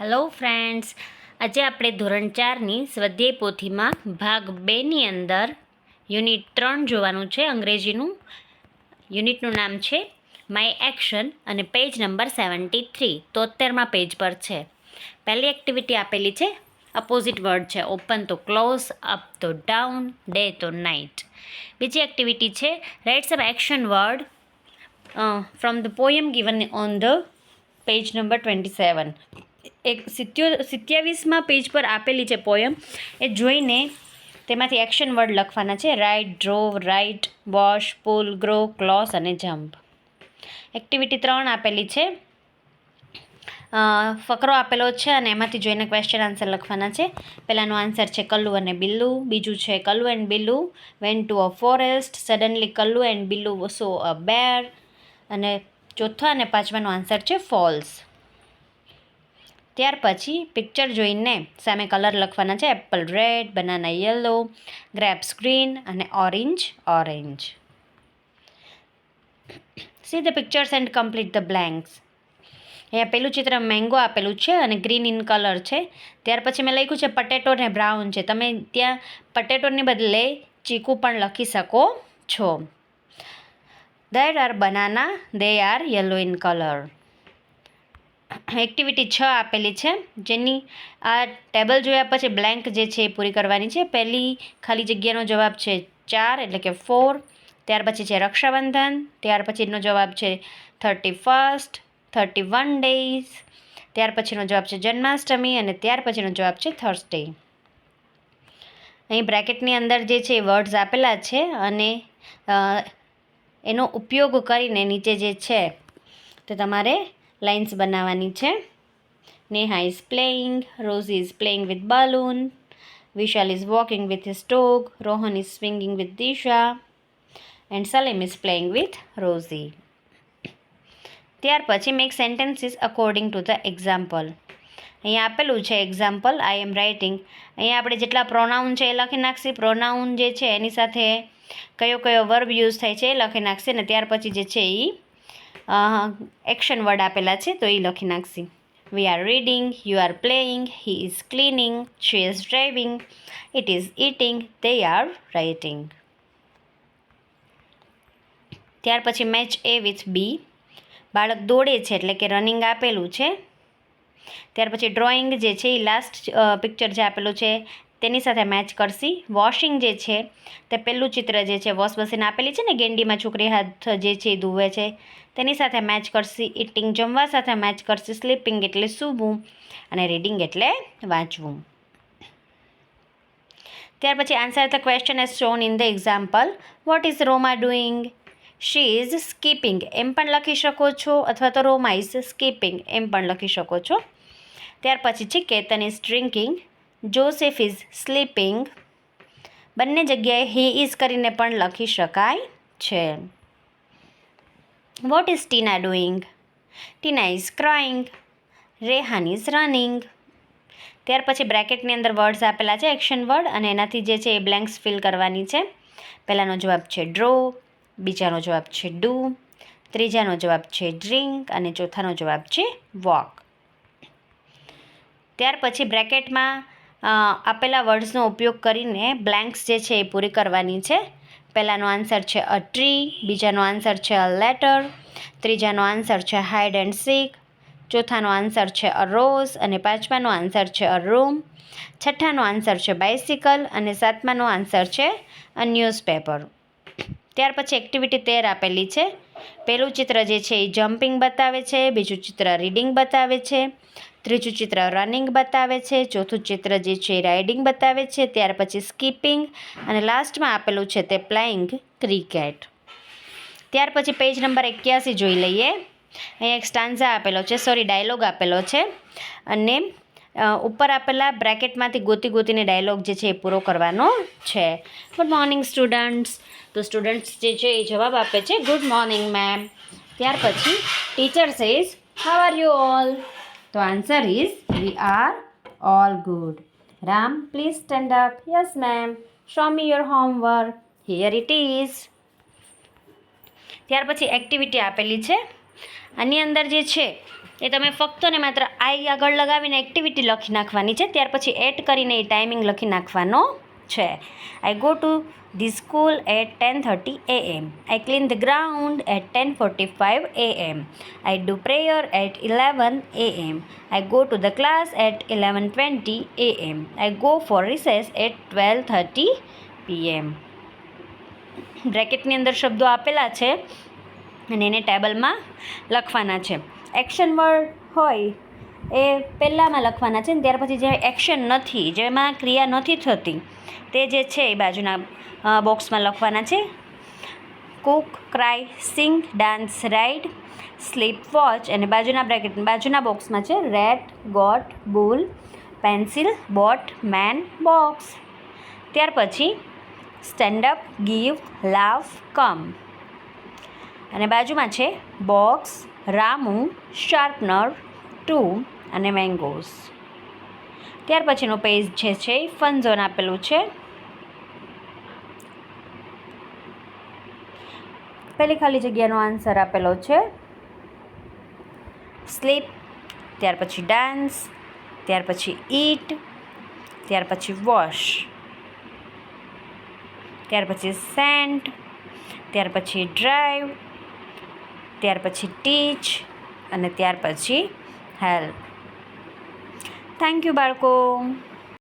Hello friends, આજે આપણે ધોરણ 4ની સ્વાધ્યાય પોથીમાં ભાગ 2ની અંદર યુનિટ 3 જોવાનું છે. અંગ્રેજીનું યુનિટનું નામ છે માય એક્શન અને પેજ નંબર 73, 73મા પેજ પર છે. પહેલી એક્ટિવિટી આપેલી છે અપોઝિટ વર્ડ છે. ઓપન તો ક્લોઝ, અપ તો ડાઉન, ડે તો નાઇટ. બીજી એક્ટિવિટી છે write some action word from the poem given on the page number 27. 27મા પેજ પર આપેલી છે પોયમ, એ જોઈને તેમાંથી એક્શન વર્ડ લખવાના છે. રાઇટ, ડ્રોવ, રાઇટ, વોશ, પુલ, ગ્રો, ક્લોઝ અને જમ્પ. એક્ટિવિટી 3 આપેલી છે. ફકરો આપેલો છે અને એમાંથી જોઈને ક્વેશ્ચન આન્સર લખવાના છે. પહેલાંનો આન્સર છે કલ્લુ અને બિલ્લુ. બીજું છે Kallu and Billu went to a forest. Suddenly Kallu and Billu saw a bear. અને ચોથો અને પાંચમાનો આન્સર છે ફોલ્સ. ત્યાર પછી પિક્ચર જોઈને સામે કલર લખવાના છે. Apple red, banana yellow, grapes green અને orange. See the pictures and complete the blanks. અહીંયા પેલું ચિત્ર મેંગો આપેલું છે અને ગ્રીન ઇન કલર છે. ત્યાર પછી મેં લખ્યું છે પટેટો ને બ્રાઉન છે. તમે ત્યાં પટેટોની બદલે ચીકુ પણ લખી શકો છો. There are banana, they are yellow in colour. Activity 6 આપેલી છે, જેની આ ટેબલ જોયા પછી બ્લેન્ક જે છે એ પૂરી કરવાની છે. પહેલી ખાલી જગ્યાનો જવાબ છે 4 એટલે કે 4. ત્યાર પછી છે રક્ષાબંધન. ત્યાર પછીનો જવાબ છે 31st, 31 days. ત્યાર પછીનો જવાબ છે જન્માષ્ટમી અને ત્યાર પછીનો જવાબ છે થર્સડે. અહીં બ્રેકેટની અંદર જે છે એ વર્ડ્સ આપેલા છે અને એનો ઉપયોગ કરીને નીચે જે છે તે તમારે લાઇન્સ બનાવવાની છે. Neha is playing, rosy is playing with balloon, Vishal is walking with his dog, Rohan is swinging with Disha and Salim is playing with rosy. ત્યાર પછી make sentences according to the example. અહીંયા આપેલું છે એક્ઝામ્પલ, આઈ એમ રાઇટિંગ. અહીંયા આપણે જેટલા પ્રોનાઉન છે એ લખી નાખશી. પ્રોનાઉન જે છે એની સાથે કયો વર્બ યુઝ થાય છે એ લખી નાખશે અને ત્યાર પછી જે છે એ એક્શન વર્ડ આપેલા છે તો એ લખી નાખશી. We are reading, you are playing, he is cleaning, she is driving, it is eating, they are writing. ત્યાર પછી મેચ એ વિથ બી. બાળક દોડે છે એટલે કે રનિંગ આપેલું છે. ત્યાર પછી ડ્રોઈંગ જે છે એ લાસ્ટ પિક્ચર જે આપેલું છે તેની સાથે મેચ કરશી. વોશિંગ જે છે તે પહેલું ચિત્ર જે છે વોશ મશીન આપેલી છે ને ગેંડીમાં છોકરી હાથ જે છે એ ધોવે છે તેની સાથે મેચ કરશી. ઇટિંગ જમવા સાથે મેચ કરશી. સ્લીપિંગ એટલે સૂવું અને રીડિંગ એટલે વાંચવું. ત્યાર પછી answer the question as shown in the example. What is Roma doing? She is skipping એમ પણ લખી શકો છો અથવા તો રોમા ઇઝ સ્કીપિંગ એમ પણ લખી શકો છો. ત્યાર પછી છે Ketan is drinking, Joseph is sleeping. બંને જગ્યાએ હી ઇઝ કરીને પણ લખી શકાય છે. What is Tina doing? Tina is crying, Rehan is running. ત્યાર પછી બ્રેકેટની અંદર વર્ડ્સ આપેલા છે એક્શન વર્ડ અને એનાથી જે છે એ બ્લેન્ક્સ ફિલ કરવાની છે. પહેલાંનો જવાબ છે ડ્રો, બીજાનો જવાબ છે ડુ, ત્રીજાનો જવાબ છે ડ્રિંક અને ચોથાનો જવાબ છે વોક. ત્યાર પછી બ્રેકેટમાં આપેલા વર્ડ્સનો ઉપયોગ કરીને બ્લેન્ક્સ જે છે એ પૂરી કરવાની છે. પહેલાંનો આન્સર છે અ ટ્રી, બીજાનો આન્સર છે અ લેટર, ત્રીજાનો આન્સર છે હાઇડ એન્ડ સીક, ચોથાનો આન્સર છે અ રોઝ અને પાંચમાનો આન્સર છે અ રૂમ, છઠ્ઠાનો આન્સર છે બાઇસિકલ અને સાતમાનો આન્સર છે અ ન્યૂઝપેપર. ત્યાર પછી એક્ટિવિટી 13 આપેલી છે. પહેલું ચિત્ર જે છે એ જમ્પિંગ બતાવે છે, બીજું ચિત્ર રીડિંગ બતાવે છે, ત્રીજું ચિત્ર રનિંગ બતાવે છે, ચોથું ચિત્ર જે છે એ રાઇડિંગ બતાવે છે, ત્યાર પછી સ્કીપિંગ અને લાસ્ટમાં આપેલું છે તે પ્લેઇંગ ક્રિકેટ. ત્યાર પછી પેજ નંબર 81 જોઈ લઈએ. અહીંયા એક સ્ટાન્ઝા આપેલો છે, ડાયલોગ આપેલો છે અને ઉપર આપેલા બ્રેકેટમાંથી ગોતીને ડાયલોગ જે છે એ પૂરો કરવાનો છે. Good morning students. તો સ્ટુડન્ટ્સ જે છે એ જવાબ આપે છે ગુડ મોર્નિંગ મેમ. ત્યાર પછી teacher says how are you all? તો answer is we are all good. Ram please stand up. Yes ma'am. Show me your homework. Here it is. ત્યાર પછી એક્ટિવિટી આપેલી છે. આની અંદર જે છે એ તમે ફક્ત ને માત્ર આઈ આગળ લગાવીને એક્ટિવિટી લખી નાખવાની છે, ત્યાર પછી એટ કરીને એ ટાઈમિંગ લખી નાખવાનો છે. I go to the school at 10:30 AM. I clean the ground at 10:45 AM. I do prayer at 11 AM. I go to the class at 11:20 AM. I go for recess at 12:30 PM. બ્રેકેટની અંદર શબ્દો આપેલા છે અને એને ટેબલમાં લખવાના છે. એક્શન વર્ડ હોય એ પહેલાંમાં લખવાના છે ને ત્યાર પછી જે એક્શન નથી, જેમાં ક્રિયા નથી થતી, તે જે છે એ બાજુના બોક્સમાં લખવાના છે. કુક, ક્રાય, સિંગ, ડાન્સ, રાઇડ, સ્લીપ, વોચ. અને બાજુના બોક્સમાં છે રેટ, ગોટ, બુલ, પેન્સિલ, બોટ, મેન, બોક્સ. ત્યાર પછી સ્ટેન્ડ અપ, ગીવ, લાફ, કમ. અને બાજુમાં છે બોક્સ, રામુ, શાર્પનર, ટુ અને મેંગોઝ. ત્યાર પછીનું પેજ જે છે એ ફન ઝોન આપેલું છે. પહેલી ખાલી જગ્યાનો આન્સર આપેલો છે સ્લીપ, ત્યાર પછી ડાન્સ, ત્યાર પછી ઈટ, ત્યાર પછી વોશ, ત્યાર પછી સેન્ટ, ત્યાર પછી ડ્રાઈવ, ત્યાર પછી ટીચ અને ત્યાર પછી હેલ્પ. થેન્ક યુ બાળકો.